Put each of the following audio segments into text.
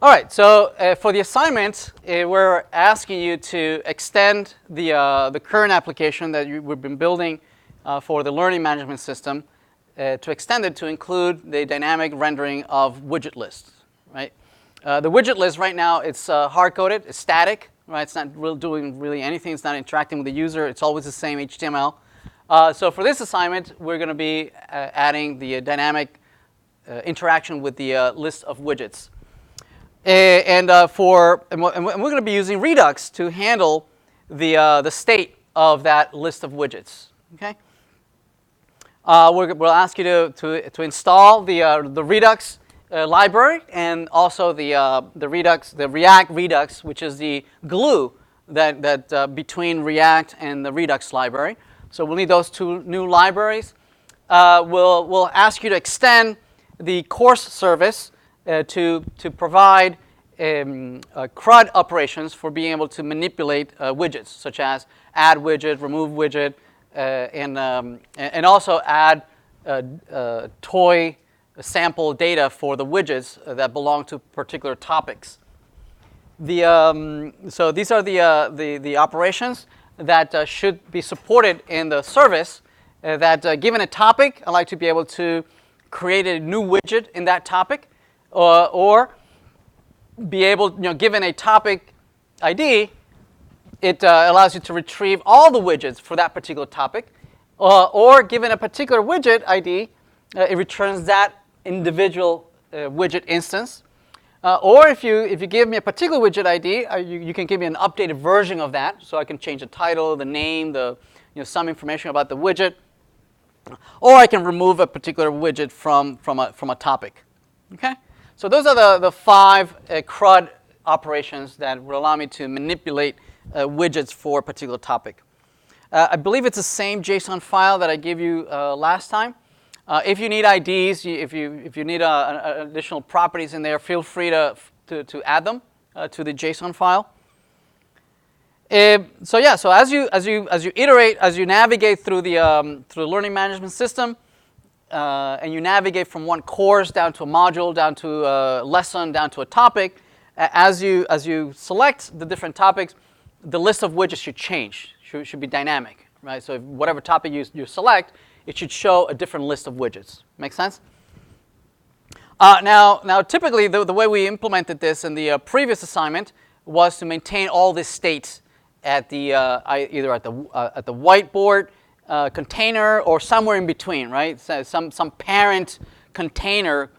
All right, so for the assignment, we're asking you to extend the current application that we've been building for the learning management system, to extend it to include the dynamic rendering of widget lists, right? The widget list right now, it's hard-coded, it's static, right? It's not doing really anything, it's not interacting with the user, it's always the same HTML. So for this assignment, we're going to be adding the dynamic interaction with the list of widgets. And we're going to be using Redux to handle the state of that list of widgets. Okay. We'll ask you to install the Redux library and also the React Redux, which is the glue that between React and the Redux library. So we'll need those two new libraries. We'll ask you to extend the course service to provide CRUD operations for being able to manipulate widgets, such as add widget, remove widget, and also add toy sample data for the widgets that belong to particular topics. So these are the operations that should be supported in the service. That given a topic, I'd like to be able to create a new widget in that topic, or be able, given a topic ID, it allows you to retrieve all the widgets for that particular topic, or given a particular widget ID, it returns that individual widget instance. Or if you give me a particular widget ID, you can give me an updated version of that, so I can change the title, the name, some information about the widget, or I can remove a particular widget from a topic. Okay. So those are the 5 CRUD operations that will allow me to manipulate widgets for a particular topic. I believe it's the same JSON file that I gave you last time. If you need IDs, if you need additional properties in there, feel free to add them to the JSON file. So as you iterate, as you navigate through the learning management system, and you navigate from one course down to a module, down to a lesson, down to a topic, as you select the different topics, the list of widgets should change, should be dynamic, right? So whatever topic you select, it should show a different list of widgets. Make sense? Now, typically, the way we implemented this in the previous assignment was to maintain all this state at the either at the whiteboard container or somewhere in between, right? So some parent container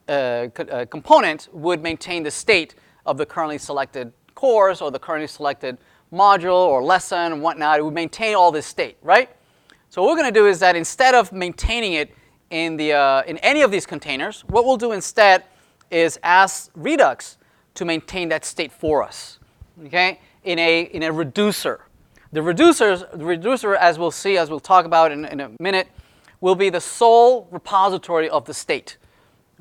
component would maintain the state of the currently selected course or the currently selected module or lesson and whatnot. It would maintain all this state, right? So what we're going to do is that instead of maintaining it in any of these containers, what we'll do instead is ask Redux to maintain that state for us, okay? In a reducer. The reducer, as we'll see, as we'll talk about in a minute, will be the sole repository of the state.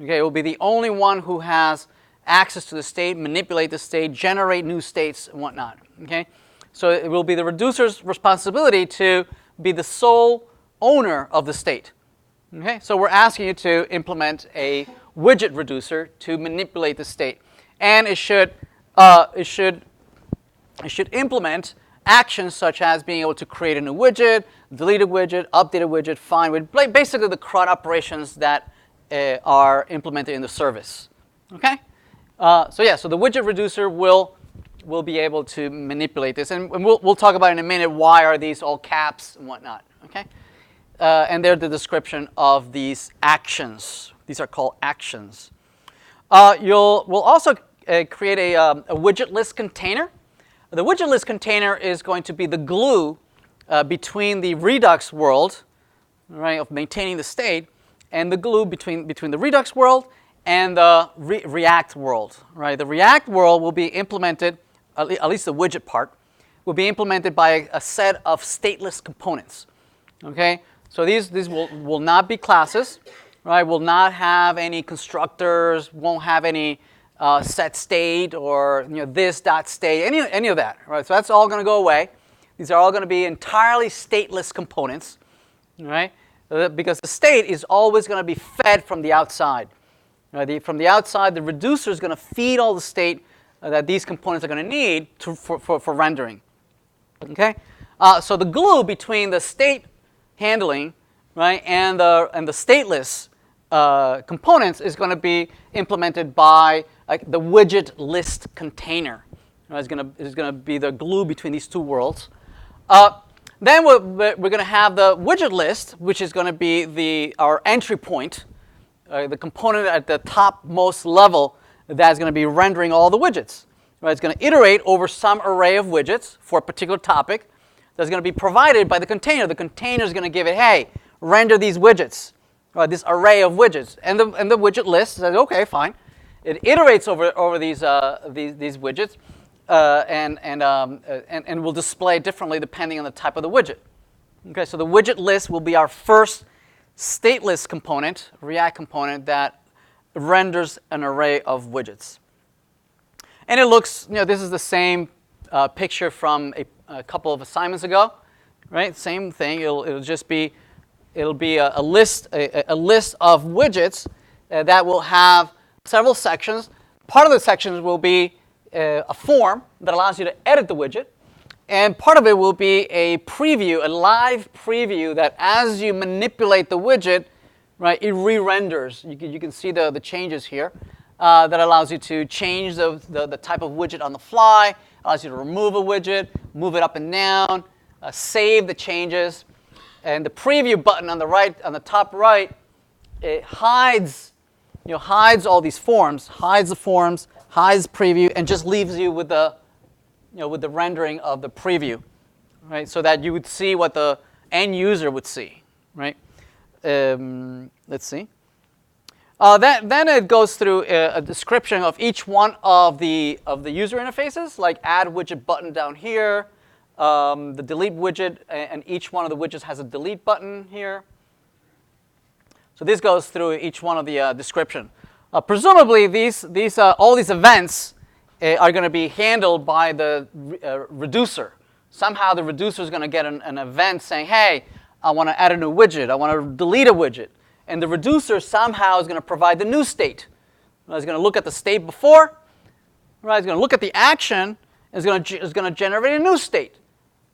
Okay, it will be the only one who has access to the state, manipulate the state, generate new states, and whatnot. Okay, so it will be the reducer's responsibility to be the sole owner of the state. Okay, so we're asking you to implement a widget reducer to manipulate the state, and it should implement actions such as being able to create a new widget, delete a widget, update a widget, find widget, basically the CRUD operations that are implemented in the service. Okay? So the widget reducer will be able to manipulate this, and we'll talk about in a minute why are these all caps and whatnot. Okay? And they're the description of these actions. These are called actions. We'll also create a widget list container. The widget list container is going to be the glue between the Redux world, right, of maintaining the state, and the glue between the Redux world and the React world. Right, the React world will be implemented, at least the widget part, will be implemented by a set of stateless components. Okay, so these will not be classes, right? Will not have any constructors, won't have any set state or this.state, any of that, right? So that's all going to go away. These are all going to be entirely stateless components, right? Because the state is always going to be fed from the outside. From the outside, the reducer is going to feed all the state that these components are going to need for rendering. Okay, so the glue between the state handling, right, and the stateless components is going to be implemented by the widget list container. It's going to be the glue between these two worlds. Then we're going to have the widget list, which is going to be our entry point, the component at the topmost level that is going to be rendering all the widgets. Right? It's going to iterate over some array of widgets for a particular topic that's going to be provided by the container. The container is going to give it, hey, render these widgets, right, this array of widgets. And the widget list says, OK, fine. It iterates over these widgets and will display differently depending on the type of the widget. Okay, so the widget list will be our first stateless component, React component, that renders an array of widgets. And it looks, this is the same picture from a couple of assignments ago, right? Same thing. It'll just be a list of widgets that will have several sections. Part of the sections will be a form that allows you to edit the widget, and part of it will be a preview, a live preview that as you manipulate the widget, right, it re-renders. You can see the changes here. That allows you to change the type of widget on the fly, allows you to remove a widget, move it up and down, save the changes. And the preview button on the top right, it hides all these forms, hides the forms, hides preview, and just leaves you with the rendering of the preview, right? So that you would see what the end user would see, right? Let's see. Then it goes through a description of each one of the user interfaces, like add widget button down here, the delete widget, and each one of the widgets has a delete button here. So this goes through each one of the description. Presumably, all these events are going to be handled by the reducer. Somehow the reducer is going to get an event saying, hey, I want to add a new widget. I want to delete a widget. And the reducer somehow is going to provide the new state. It's going to look at the state before. Right? It's going to look at the action. And it's going to generate a new state.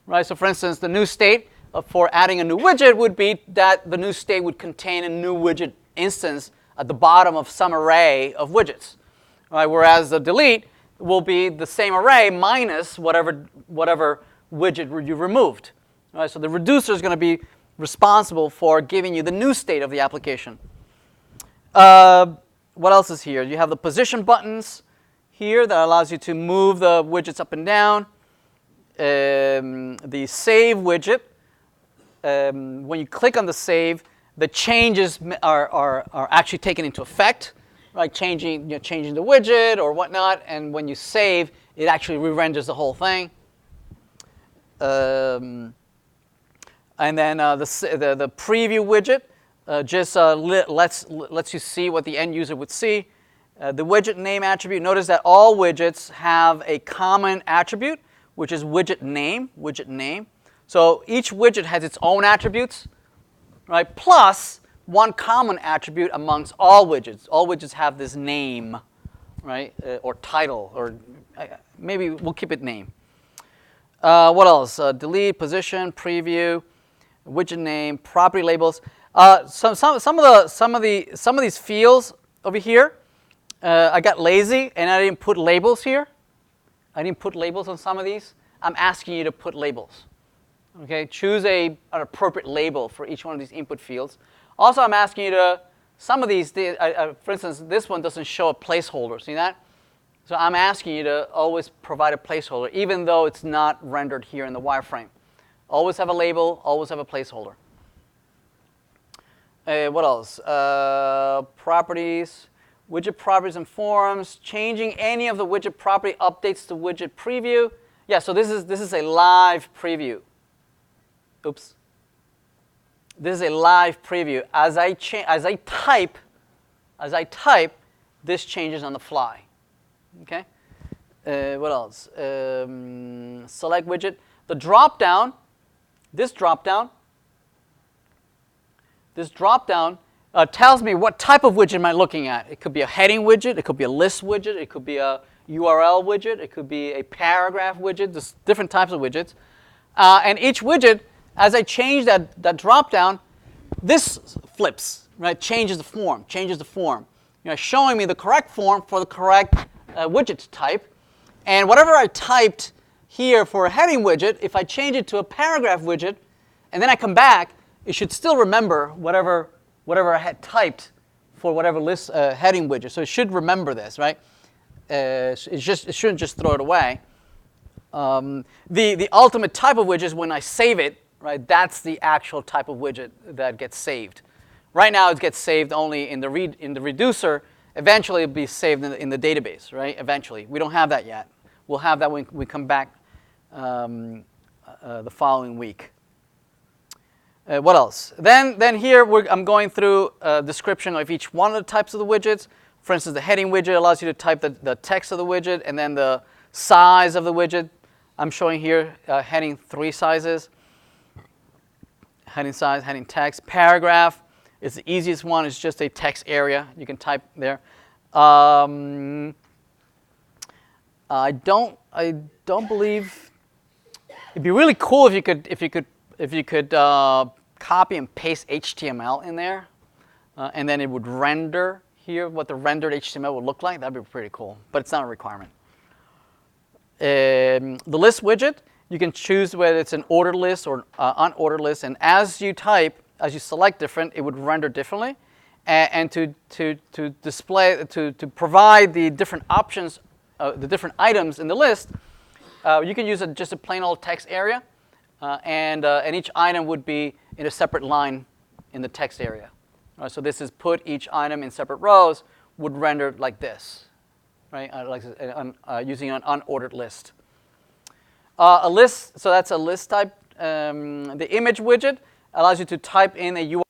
Right? So for instance, the new state for adding a new widget would be that the new state would contain a new widget instance at the bottom of some array of widgets. Right? Whereas the delete will be the same array minus whatever widget you removed. Right? So the reducer is going to be responsible for giving you the new state of the application. What else is here? You have the position buttons here that allows you to move the widgets up and down. The save widget, when you click on the save, the changes are actually taken into effect, right? Changing the widget or whatnot, and when you save, it actually re-renders the whole thing. And then the preview widget just lets you see what the end user would see. The widget name attribute, notice that all widgets have a common attribute, which is widget name. So each widget has its own attributes, right? Plus one common attribute amongst all widgets. All widgets have this name, right? Or title, or maybe we'll keep it name. What else? Delete, position, preview, widget name, property labels. Some of these fields over here, I got lazy and I didn't put labels here. I didn't put labels on some of these. I'm asking you to put labels. Okay, choose an appropriate label for each one of these input fields. Also, I'm asking you to, some of these, for instance, this one doesn't show a placeholder. See that? So I'm asking you to always provide a placeholder, even though it's not rendered here in the wireframe. Always have a label, always have a placeholder. What else? Properties, widget properties and forms, changing any of the widget property updates to widget preview. Yeah, so this is a live preview. Oops. This is a live preview. As I type, this changes on the fly. Okay. What else? Select widget. The drop-down. This drop-down tells me what type of widget am I looking at. It could be a heading widget, it could be a list widget, it could be a URL widget, it could be a paragraph widget, just different types of widgets. And each widget, as I change that drop down, this flips, right? Changes the form, showing me the correct form for the correct widget type. And whatever I typed here for a heading widget, if I change it to a paragraph widget, and then I come back, it should still remember whatever I had typed for whatever list heading widget. So it should remember this, right? It shouldn't just throw it away. The ultimate type of widget is when I save it, right? That's the actual type of widget that gets saved. Right now, it gets saved only in the reducer. Eventually, it'll be saved in the database, right? Eventually, we don't have that yet. We'll have that when we come back the following week. What else? Then here I'm going through a description of each one of the types of the widgets. For instance, the heading widget allows you to type the text of the widget and then the size of the widget. I'm showing here heading 3 sizes. Heading size, heading text. Paragraph is the easiest one. It's just a text area. You can type there. I don't believe it'd be really cool if you could copy and paste HTML in there, and then it would render here what the rendered HTML would look like. That'd be pretty cool, but it's not a requirement. The list widget, you can choose whether it's an ordered list or unordered list, and as you type, as you select different, it would render differently, and to display to provide the different options, the different items in the list, you can use just a plain old text area, and each item would be in a separate line in the text area. So this is put each item in separate rows would render like this, right? Using an unordered list. A list, so that's a list type. The image widget allows you to type in a URL